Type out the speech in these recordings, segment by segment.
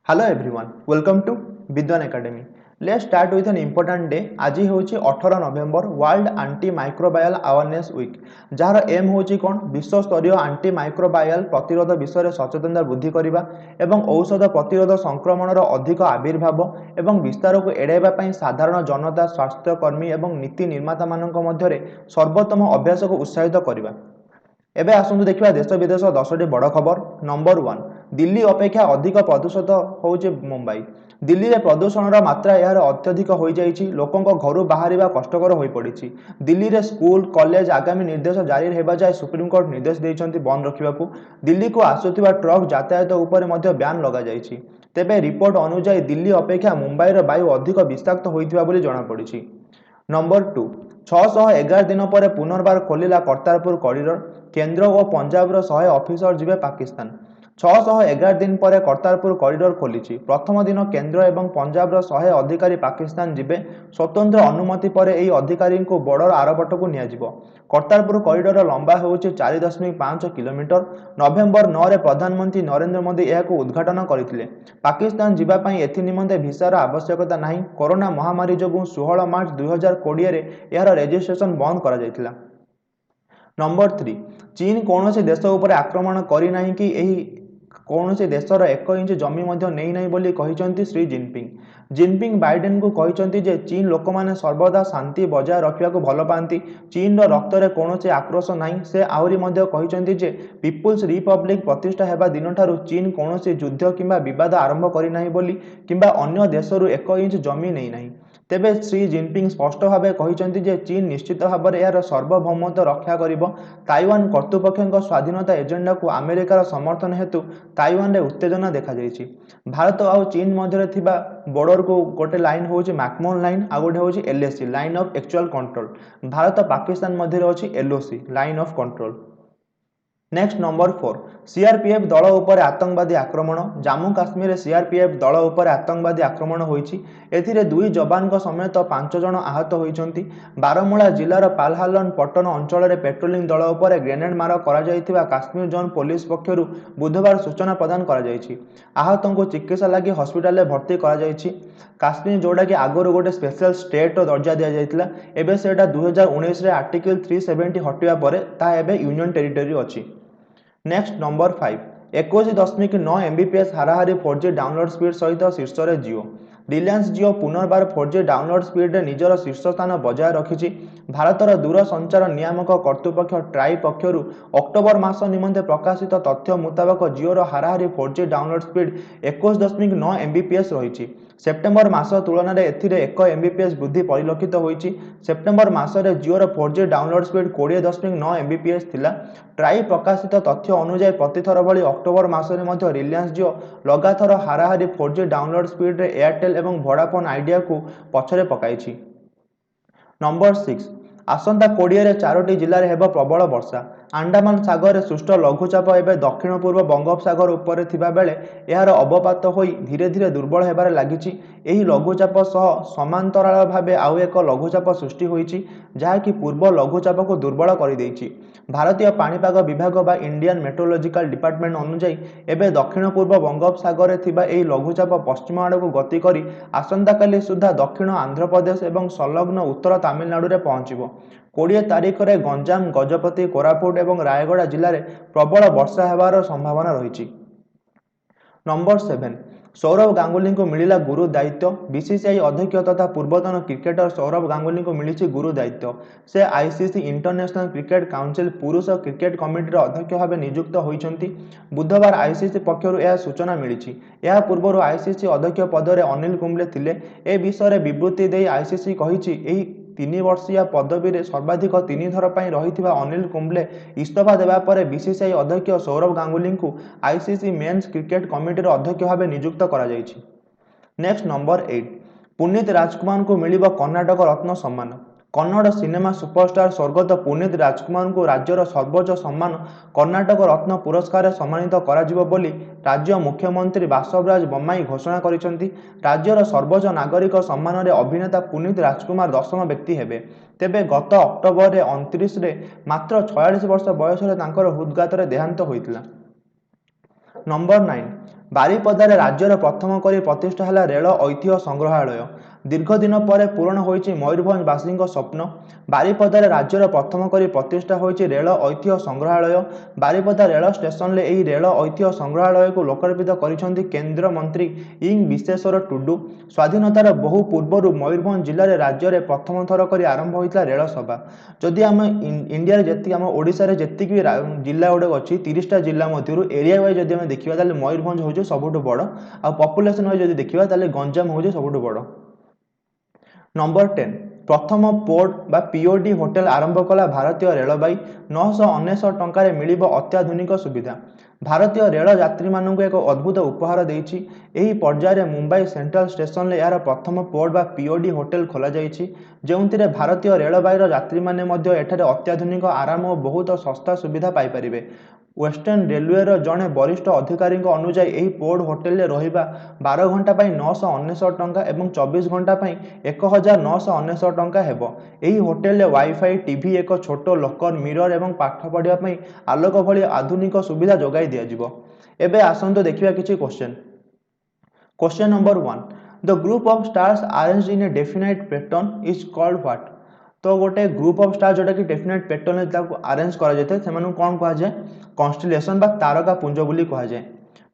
Hello everyone, welcome to BIDWAN Academy. Let's start with an important day. आज होची 18 November world antimicrobial awareness week जार एम होची कोन विश्व स्तरीय एंटी माइक्रोबायल प्रतिरोध विषय सचेतनता वृद्धि करिबा एवं औषध प्रतिरोध संक्रमणर अधिक आविर्भाव एवं विस्तार को एड़ाइबा पई साधारण जनता स्वास्थ्य कर्मी एवं नीति निर्माता मानक मध्यरे सर्वोत्तम अभ्यास को उत्साहित करिबा। एबे आसंतु देखिबा देश विदेश 10टी बड़ खबर। नंबर 1, दिल्ली अपेक्षा अधिक प्रदूषित होउचे मुंबई। दिल्ली रे प्रदूषणर मात्रा यार अत्यधिक हो जाइछि, लोकंक घरु बाहरिबा कष्टकर होई पड़िछि। दिल्ली रे स्कूल कॉलेज आगामी निर्देश जारी हेबा जाय सुप्रीम कोर्ट निर्देश दैछन्ति बंद रखिबाकू। दिल्ली को आसुथिबा ट्रक यातायात उपर मध्ये ब्यान लगा जाइछि। तेबे रिपोर्ट अनुसार दिल्ली अपेक्षा मुंबई रो वायु अधिक विषाक्त होइथिबा बोली जणा पड़िछि। नंबर 2, 611 दिन पर पुनर्बार खोलिला करतारपुर कॉरिडोर। केंद्र और पंजाब रो 100 ऑफिसर जिबे पाकिस्तान। 611 दिन पर करतारपुर कॉरिडोर खोलिछि। प्रथम दिन केंद्र एवं पंजाब रो 100 अधिकारी पाकिस्तान जिबे। स्वतंत्र अनुमति पर एही अधिकारी को बॉर्डर आरपट को निया जिवो। करतारपुर कॉरिडोर लंबा होउछि 4.5 किलोमीटर। नवेम्बर 9 रे प्रधानमंत्री नरेंद्र मोदी एहाको उद्घाटन करथिले। पाकिस्तान जिबा पई एथि निमंते भिसार आवश्यकता नाही। कोरोना महामारी जोगु 16 मार्च 2020 रे एहार रजिस्ट्रेशन बंद करा जायतिला। नंबर 3, चीन कौनसी देश उपर आक्रमण करी नाही कि एही कौनसी देशर 1 इंच जमी मध्य नहीं नाही बोली कहिसंती श्री जिनपिंग बाइडेन को कहिसंती जे चीन लोक माने सर्वदा शांति बजाय रखिया को भल पांती। चीन रो रक्त रे कौनसी आक्रोश नाही। से आउरी मध्य कहिसंती जे पीपुल्स रिपब्लिक प्रतिष्ठा हेबा दिन ठारू चीन कौनसी युद्ध किंबा विवाद आरंभ करी नाही बोली किंबा अन्य देशरू 1 इंच जमी नहीं नाही। तेबे श्री जिनपिंग स्पष्ट भाव कहिसंती जे चीन निश्चित भाव में यार सार्वभौमत्व रक्षा करिबो। ताइवान कर्तृपक्षों स्वाधीनता एजेंडा को अमेरिकार समर्थन हेतु ताइवान रे उत्तेजना देखा जाइछि। भारत और चीन मध्य थिबा बॉर्डर को गोटे लाइन होउछि मैकमोहन लाइन आ गोटे होउछि LAC line of actual control. Bharat Pakistan मध्य अछि LOC line of control. Next number 4, CRPF दल उपर आतंकवादी आक्रमण। जम्मू काश्मीर सीआरपीएफ दल उपर आतंकवादी आक्रमण होइछि। एथिरे 2 जवान समेत 5 जन आहत होइछन्ति। बारामूला जिलार पालहालन पट्टन अंचल रे पेट्रोलिंग दल उपर ग्रेनेड मार करा जाइथिबा काश्मीर जोन पुलिस पक्षरु बुधवार सूचना प्रदान करा जाइछि। आहतों को चिकित्सा लागि हॉस्पिटल रे भर्ती करा जाइछि। काश्मीर जोड़ा कि आगरो गोटे स्पेशल स्टेट रो दर्जा दिया जाइथिला, एबे सेटा 2019 रे आर्टिकल 370 हटिया परे ता एबे यूनियन टेरिटरी अछि। नेक्स्ट नंबर 5, 21.9 एमबीपीएस हाराहारी 4G डाउनलोड स्पीड सहित शीर्ष रे जियो। रिलायंस जियो पुनर्बार 4G डाउनलोड स्पीड रे निजर शीर्ष स्थान बजाय रखिछि। भारतर दूरसंचार नियामक कर्तृपक्ष ट्राई पक्षरु अक्टोबर मास निमंते प्रकाशित तथ्य मुताबक जियोर हाराहारी 4G डाउनलोड स्पीड 21.9 एमबीपीएस रहिछि। सेप्टेम्बर मास तुलन में एथिरे 1 एमबीपीएस वृद्धि परिलक्षित होइछि। सेप्टेम्बर मास रे जियोर 4G डाउनलोड स्पीड 20.9 एमबीपीएस थिला। ट्राई प्रकाशित तथ्य अनुसार प्रतिथर भली अक्टोबर मास रे मध्य रिलायंस जियो लगातार हाराहारी 4G डाउनलोड स्पीड रे एयरटेल एवं वोडाफोन आइडिया को पछरे पकाइछि। नंबर 6, आसंता 20 रे 4टी जिले में हेब प्रबल वर्षा। अंडमान सागर सृष्ट लघुचाप एवं दक्षिण पूर्व बंगोपसागर उपरे थिबा बेले यार अवपात होई धीरे धीरे दुर्बल हेबार लागिछि। एही लघुचाप सह समांतराल भावे आउ एक लघुचाप सृष्टि होइछि जहाँकि पूर्व लघुचाप को दुर्बल कर देइछि। भारतीय पाणीपाग विभाग बा इंडियन मेट्रोलॉजिकल डिपार्टमेंट अनुसार एबे दक्षिण पूर्व बंगोपसागर थिबा एही लघुचाप पश्चिम आड़ को गति करी आसंता काली सुधा दक्षिण आंध्र प्रदेश एवं संलग्न उत्तर तमिलनाडु रे पहुंचिबो। 20 तारीख रे गंजाम गजपति कोरापुट एवं रायगड़ा जिले में प्रबल वर्षा हेबार संभावना रही। नंबर 7, सौरभ गांगुली को मिलिला गुरु दायित्व। बीसीसीआई अध्यक्ष तथा पूर्वतन क्रिकेटर सौरभ गांगुली को मिली गुरु दायित्व। से आईसीसी इंटरनेशनल क्रिकेट काउंसिल पुरुष क्रिकेट कमिटीर अध्यक्ष भाव नियुक्त होइछन्ति। बुधवार आईसीसी पक्षरु यह सूचना मिली। यह पूर्व आईसीसी अध्यक्ष पदरे अनिल कुंबले थिले। ए विषय विवृत्ति दे आईसीसी कहिछि एही 3 वर्षीय पदवी रे सर्वाधिक 3 थर पई रहिथिबा अनिल कुंबले इस्तीफा देबा परे बीसीसीआई अध्यक्ष सौरभ गांगुली को आईसीसी मेन्स क्रिकेट कमिटीर अध्यक्ष भाव नियुक्त करा जायछि। नेक्स्ट नंबर 8, पुनीत राजकुमार को मिलिबो कर्नाटक रत्न सम्मान। कन्नड़ सिनेमा सुपरस्टार स्वर्गत पुनीत राजकुमार को राज्यर सर्वोच्च सम्मान कर्नाटक रत्न पुरस्कार सम्मानित कराजिबो बोली राज्य मुख्यमंत्री बासवराज बोम्माई घोषणा करिसेंति। राज्यर सर्वोच्च नागरिक सम्मान रे अभिनेता पुनीत राजकुमार 10म व्यक्ति हेबे। तेबे गत अक्टोबर रे 29 रे मात्र 46 वर्ष बयस रे तांकर हृदघात रे देहांत होइतिला। नंबर 9, बारिपदारे राज्यर प्रथम करी प्रतिष्ठा है रेल ऐतिह्य संग्रहालय। दीर्घ दिन पर पूरण होइछि मयूरभंजवासी स्वप्न। बारिपदारे राज्यर प्रथम करी प्रतिष्ठा होइछि रेल ऐतिह्य संग्रहालय। बारिपदा रेल स्टेशन एही रेल ऐतिह्य संग्रहालय को लोकार्पित करिसेंति केंद्र मंत्री इंग विश्वेश्वर टुडू। स्वाधीनतार बहु पूर्व मयूरभंज जिले में राज्य में प्रथम थर कर आरंभ होता रेल सभा। जदि आम इंडिया जी आम ओडिशा रे जेतिक भी जिला गुड़ाक अच्छी 30टा जिला मध्य एरिया वाइज जब आम देखा ताले मयूरभंज हूँ सबुठ बड़ आ पॉपुलेशन वाइज जब देखा ताले गंजाम हूँ सबुठ बड़। नंबर 10 प्रथम पोर्ट बा पीओडी होटेल आरंभ कला भारतीय रेलबाई। 999 टंकार मिलिबो अत्याधुनिक सुविधा। भारतीय रेल यात्री मानक एक अद्भुत उपहार देइछि। एही पर्यायर मुंबई सेंट्रल स्टेशन ले यार प्रथम पोर्ट बा पीओडी होटेल खोला जाइछि जेउंतिरे भारतीय रेलबाईर यात्री माने मध्य एठारे अत्याधुनिक आराम और बहुत सस्ता सुविधा पाई परिबे। वेस्टर्न रेलवे जड़े वरिष्ठ अधिकारी अनुसार यही पोर्ट होटेल रहिबा 12 घंटा 999 टंका एवं 24 घंटा 1999 टंका हेबो। एही होटेल वाईफाई टीवी एक छोट लकर मिरर एवं पाठ पढ़िया आलोक भली आधुनिक सुविधा जोगाई दिया जिवो। एबे आसंतो देखिबा किछि question. Question number 1 the group of stars arranged in A definite pattern is called what. तो गोटे ग्रुप ऑफ स्टार जोटा कि डेफिनाइट पैटर्न अरेंज करा जाए से कौन कहा जाए कॉन्स्टेलेशन बा तारका पुंज बोली कहा जाए।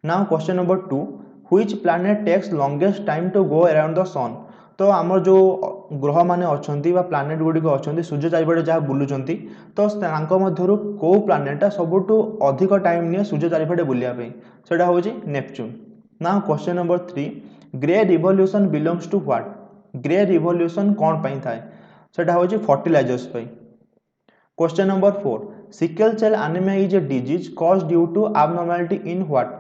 Now question number 2 which planet takes longest time to go around the sun. तो आम जो ग्रह माने अछंती बा प्लैनेट गुडी को अछंती सूर्य चारिपटे जहाँ बुलुचंती तो तांको मध्यरु को प्लैनेटा सबुठु अधिक टाइम निये सूर्य चारिपटे बुलिया पे सेटा होची Neptune. Now question number 3 grey revolution belongs to what. Grey revolution कौन पई थाए सेटा होची फर्टिलाइजर्स पई। Question number 4 sickle cell anaemia is a disease caused due to abnormality in what.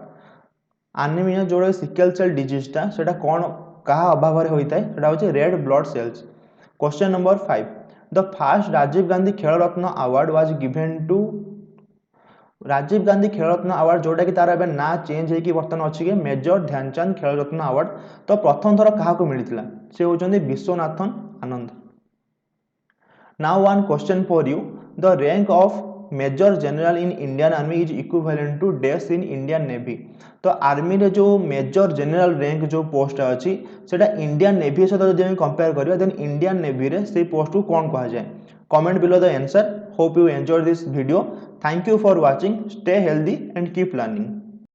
Anaemia जोड़े सिकल सेल डिजीजटा सेटा कौन कहा अभाव रे होइताय सेटा होची red blood cells. Question number 5 the first Rajiv Gandhi Khel Ratna award was given to. Rajiv Gandhi Khel Ratna award जोटा कि तार एबे ना चेंज होई कि बर्तन अछि के मेजर ध्यानचंद खेल रत्न अवार्ड तो प्रथम थर काहा को मिलिथिला से होचंदी Viswanathan Anand. Now one question for you. The rank of Major General in Indian Army is equivalent to dash in Indian Navy. तो आर्मी रे जो मेजर जनरल रैंक जो पोस्ट अच्छी सेटा इंडियन नेवी सहित जब कंपेयर करिया देन इंडियन नेवी रे से पोस्ट को कौन कहा जाए। Comment below the answer. Hope you enjoy this video. Thank you for watching. Stay healthy and keep learning.